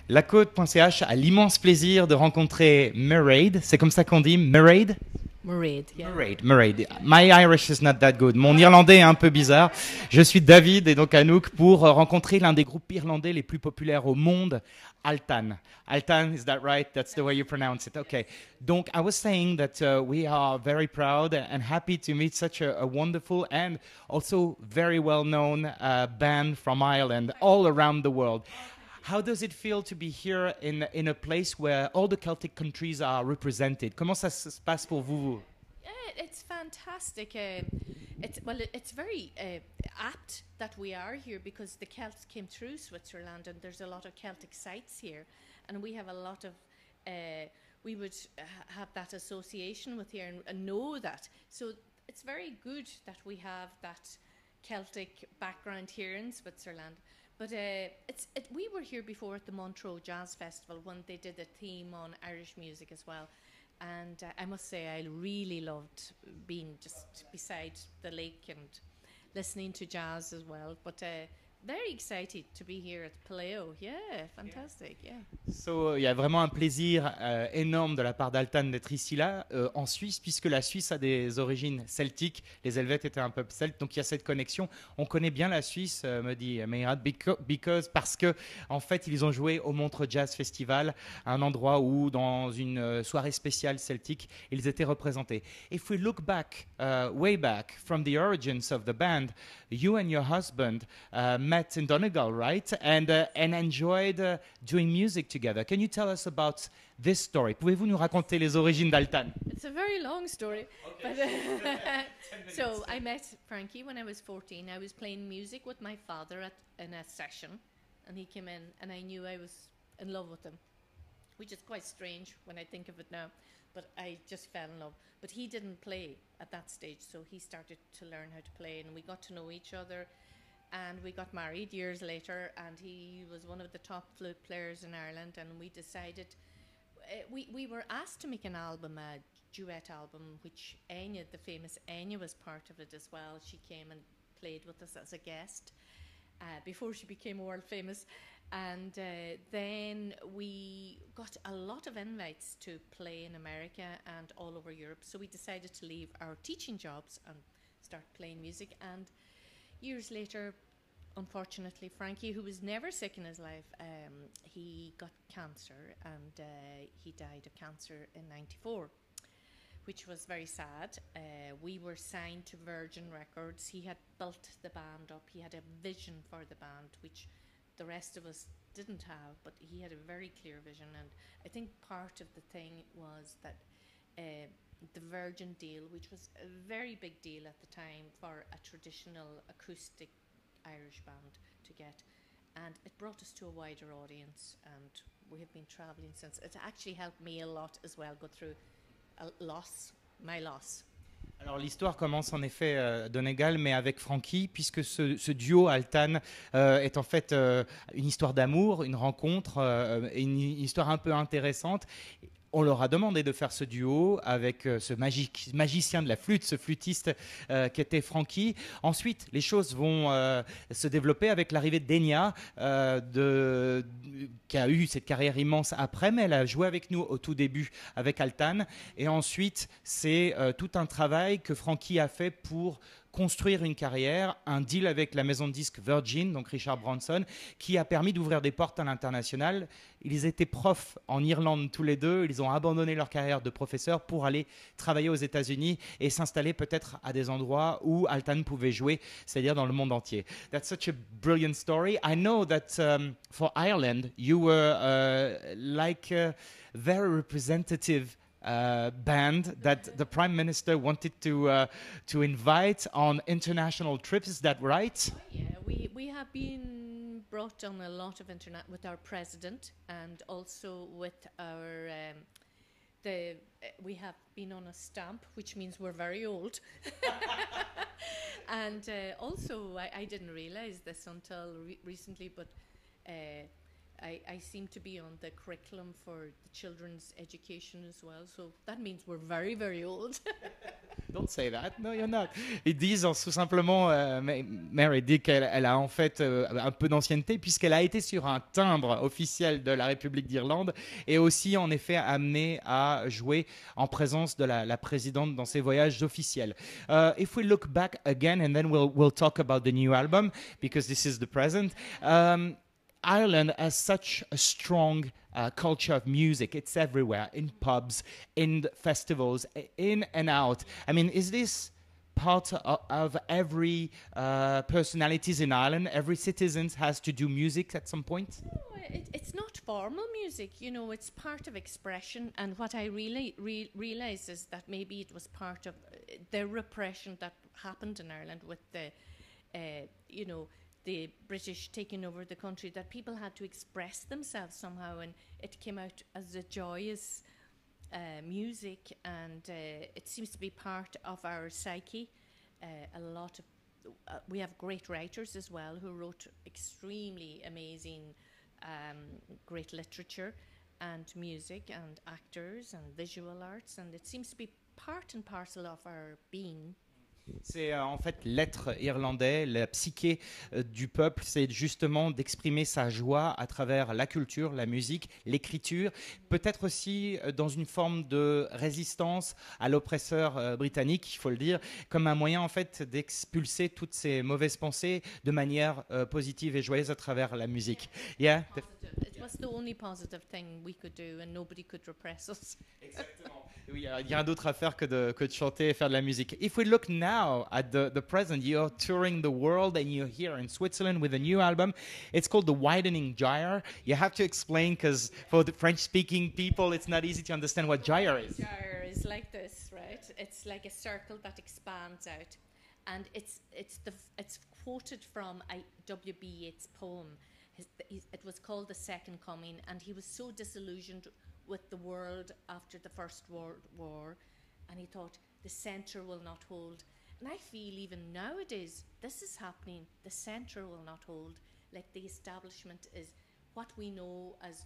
Lacode.ch a l'immense plaisir de rencontrer Mairead. C'est comme ça qu'on dit, Mairead? Mairead, yeah. Mairead. My Irish is not that good. Mon irlandais est un peu bizarre. Je suis David et donc Anouk pour rencontrer l'un des groupes irlandais les plus populaires au monde, Altan. Altan, is that right? That's the way you pronounce it. Okay. Donc, I was saying that we are very proud and happy to meet such a wonderful and also very well-known band from Ireland all around the world. How does it feel to be here in a place where all the Celtic countries are represented? Comment ça se passe pour vous? It's fantastic. It's very apt that we are here because the Celts came through Switzerland, and there's a lot of Celtic sites here, and we have a lot of. We would have that association with here and know that. So it's very good that we have that Celtic background here in Switzerland. But we were here before at the Montreux Jazz Festival when they did a theme on Irish music as well. And I must say I really loved being just beside the lake and listening to jazz as well. But very excited to be here at Paleo. Yeah, fantastic, yeah. So, il y a vraiment un plaisir énorme de la part d'Altan d'être ici là en Suisse, puisque la Suisse a des origines celtiques. Les Helvètes étaient un peuple celte, donc il y a cette connexion. On connaît bien la Suisse, me dit Mairead, parce que en fait ils ont joué au Montreux Jazz Festival, un endroit où dans une soirée spéciale celtique ils étaient représentés. If we look back, way back from the origins of the band, you and your husband met in Donegal, right? And enjoyed doing music together. Can you tell us about this story? Pouvez-vous nous raconter les origines d'Altan? It's a very long story. Okay. But, so I met Frankie when I was 14. I was playing music with my father in a session, and he came in, and I knew I was in love with him, which is quite strange when I think of it now. But I just fell in love. But he didn't play at that stage, so he started to learn how to play, and we got to know each other. And we got married years later, and he was one of the top flute players in Ireland, and we decided, we were asked to make an album, a duet album, which Anya, the famous Anya, was part of it as well. She came and played with us as a guest before she became world famous. And then we got a lot of invites to play in America and all over Europe, so we decided to leave our teaching jobs and start playing music. And years later, unfortunately, Frankie, who was never sick in his life, he got cancer, and he died of cancer in '94, which was very sad. We were signed to Virgin Records. He had built the band up. He had a vision for the band, which the rest of us didn't have, but he had a very clear vision. And I think part of the thing was that the Virgin deal, which was a very big deal at the time for a traditional acoustic Irish band to get, and it brought us to a wider audience, and we have been travelling since. It actually helped me a lot as well, go through a loss, my loss. Alors l'histoire commence en effet à Donegal, mais avec Frankie, puisque ce duo Altan est en fait une histoire d'amour, une rencontre, et une histoire un peu intéressante. On leur a demandé de faire ce duo avec ce magicien de la flûte, ce flûtiste qui était Frankie. Ensuite, les choses vont se développer avec l'arrivée d'Enya, qui a eu cette carrière immense après, mais elle a joué avec nous au tout début avec Altan. Et ensuite, c'est tout un travail que Frankie a fait pour construire une carrière, un deal avec la maison de disques Virgin, donc Richard Branson, qui a permis d'ouvrir des portes à l'international. Ils étaient profs en Irlande tous les deux, ils ont abandonné leur carrière de professeur pour aller travailler aux États-Unis et s'installer peut-être à des endroits où Altan pouvait jouer, c'est-à-dire dans le monde entier. That's such a brilliant story. I know that for Ireland, you were like a very representative band that the Prime Minister wanted to invite on international trips. Is that right? Yeah, we have been brought on a lot of internet with our president, and also with our we have been on a stamp, which means we're very old. And also, I didn't realize this until recently, but I seem to be on the curriculum for the children's education as well. So that means we're very, very old. Don't say that. No, you're not. Ils disent tout simplement, Mary dit qu'elle a en fait un peu d'ancienneté puisqu'elle a été sur un timbre officiel de la République d'Irlande et aussi en effet amenée à jouer en présence de la présidente dans ses voyages officiels. If we look back again and then we'll talk about the new album because this is the present. Ireland has such a strong culture of music. It's everywhere, in pubs, in festivals, in and out. I mean, is this part of every personalities in Ireland? Every citizen has to do music at some point? No, it's not formal music, you know, it's part of expression. And what I really realised is that maybe it was part of the repression that happened in Ireland with the, you know, the British taking over the country, that people had to express themselves somehow, and it came out as a joyous music, and it seems to be part of our psyche. A lot of we have great writers as well who wrote extremely amazing, great literature and music and actors and visual arts, and it seems to be part and parcel of our being. C'est en fait l'être irlandais, la psyché du peuple, c'est justement d'exprimer sa joie à travers la culture, la musique, l'écriture, peut-être aussi dans une forme de résistance à l'oppresseur britannique, il faut le dire, comme un moyen en fait d'expulser toutes ces mauvaises pensées de manière positive et joyeuse à travers la musique. Yeah. It was the only positive thing we could do, and nobody could repress us. Exactement. Oui, il n'y a rien d'autre à faire que de chanter et faire de la musique. If we look now at the present, you're touring the world and you're here in Switzerland with a new album. It's called The Widening Gyre. You have to explain because for the French-speaking people, it's not easy to understand what gyre is. Gyre is like this, right? It's like a circle that expands out, and it's quoted from W.B. Yeats' poem. It was called The Second Coming, and he was so disillusioned with the world after the First World War, and he thought the centre will not hold. And I feel even nowadays this is happening. The centre will not hold. Like the establishment is what we know as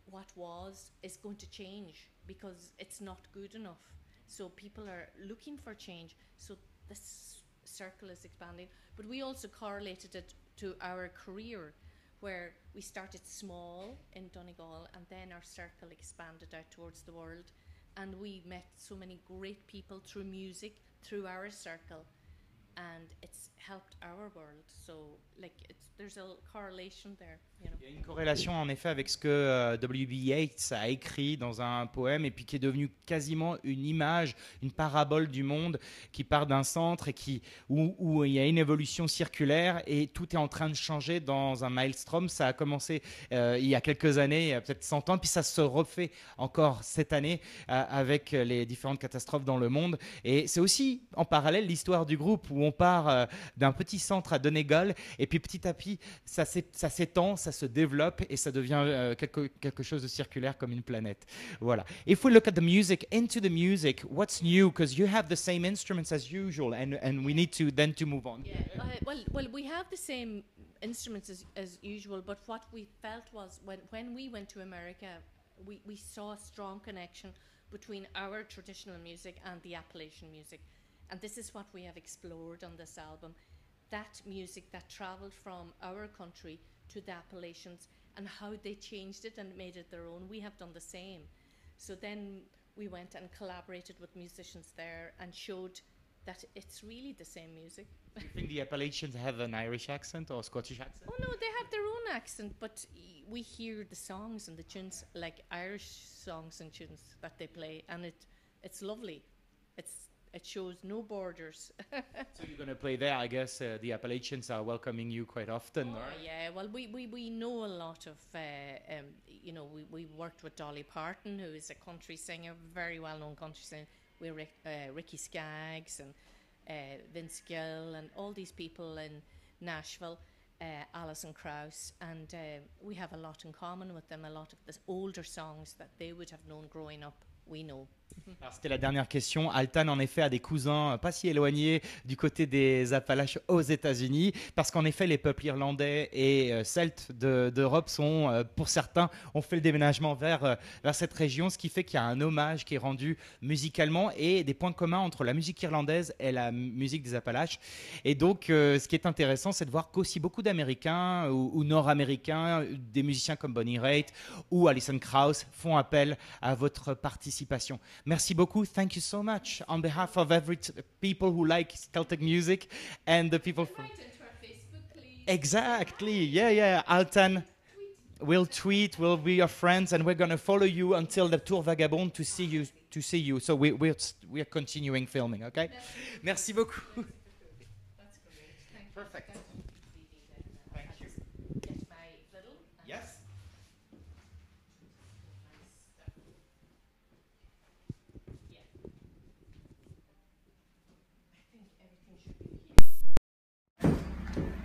what was is going to change because it's not good enough. So people are looking for change. So this circle is expanding, but we also correlated it to our career, where we started small in Donegal and then our circle expanded out towards the world, and we met so many great people through music, through our circle, and it's helped our world. So like there's a correlation there, you know. Il y a une corrélation en effet avec ce que W.B. Yeats a écrit dans un poème et puis qui est devenu quasiment une image, une parabole du monde qui part d'un centre et où il y a une évolution circulaire et tout est en train de changer dans un maelstrom. Ça a commencé il y a quelques années, il y a peut-être 100 ans, puis ça se refait encore cette année avec les différentes catastrophes dans le monde. Et c'est aussi en parallèle l'histoire du groupe où on part d'un petit centre à Donegal et puis petit à petit ça s'étend, ça se développe et ça devient quelque chose de circulaire comme une planète. Voilà. If we look at the music, into the music, what's new? Because you have the same instruments as usual, and we need to move on. Yeah. Well, we have the same instruments as usual, but what we felt was when we went to America, we saw a strong connection between our traditional music and the Appalachian music. And this is what we have explored on this album, that music that travelled from our country to the Appalachians and how they changed it and made it their own. We have done the same. So then we went and collaborated with musicians there and showed that it's really the same music. Do you think the Appalachians have an Irish accent or Scottish accent? Oh no, they have their own accent, but we hear the songs and the tunes, like Irish songs and tunes that they play, and it's lovely. It shows no borders. So you're going to play there, I guess. The Appalachians are welcoming you quite often, Oh, right? yeah, well, we know a lot of, you know, we worked with Dolly Parton, who is a country singer, very well-known country singer. We Ricky Skaggs and Vince Gill and all these people in Nashville, Alison Krauss, and we have a lot in common with them, a lot of the older songs that they would have known growing up. we know. Alors, c'était la dernière question. Altan, en effet, a des cousins pas si éloignés du côté des Appalaches aux États-Unis, parce qu'en effet, les peuples irlandais et celtes d'Europe sont, pour certains, ont fait le déménagement vers cette région, ce qui fait qu'il y a un hommage qui est rendu musicalement et des points communs entre la musique irlandaise et la musique des Appalaches. Et donc, ce qui est intéressant, c'est de voir qu'aussi beaucoup d'Américains ou Nord-Américains, des musiciens comme Bonnie Raitt ou Alison Krauss font appel à votre participation. Merci beaucoup. Thank you so much on behalf of every people who like Celtic music and the people. Right into our Facebook, please. Exactly. Yeah. Altan will tweet. We'll be your friends, and we're gonna follow you until the Tour Vagabond to see you. So we're continuing filming. Okay. Merci beaucoup. That's great. Thank you. Perfect. Thank you. Get my fiddle. Yes. Yeah. I think everything should be here.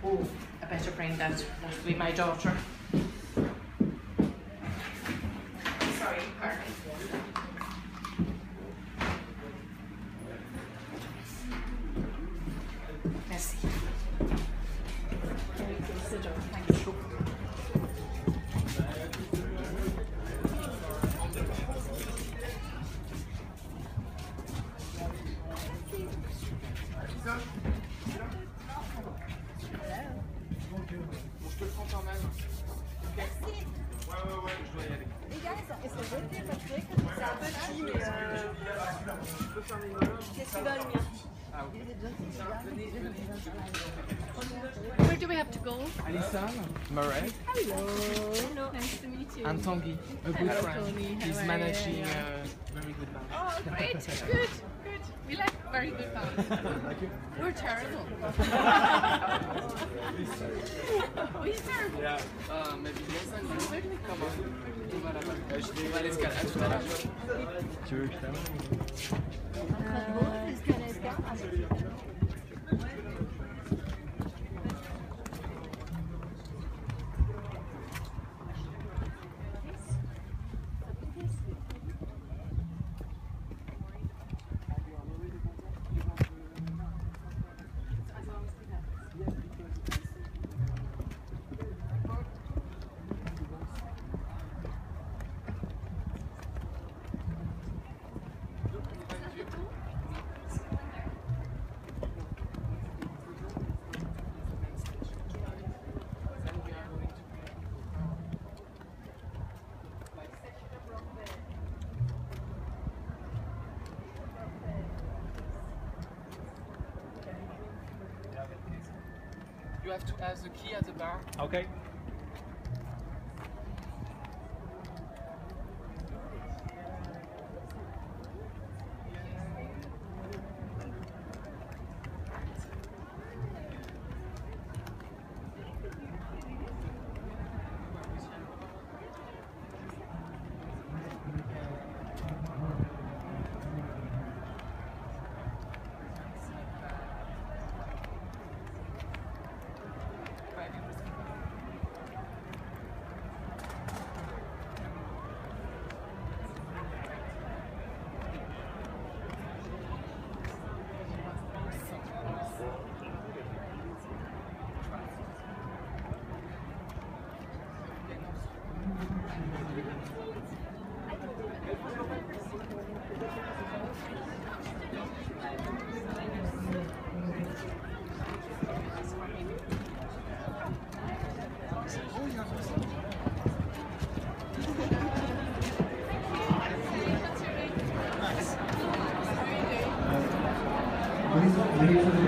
Oh, I better bring that. That will be my daughter. Sorry, pardon. Merci. Can you consider? Thank you. Les gars, ils sont jetés parce que c'est un petit, mais qu'est-ce qu'il va le mien? Where do we have to go? Alison, Murray, Hello. Nice to meet you. and Tanguy, a good Hello, friend. Tony. How He's are managing you? a very good band. Oh, great. Good. We like very good bands. We're terrible. We're terrible. Maybe listen, where do we come on? On va là-bas. Je vais à l'escalade. À tout à l'heure. Tu veux que je t'amène? You have to ask the key at the bar. Okay. Ladies and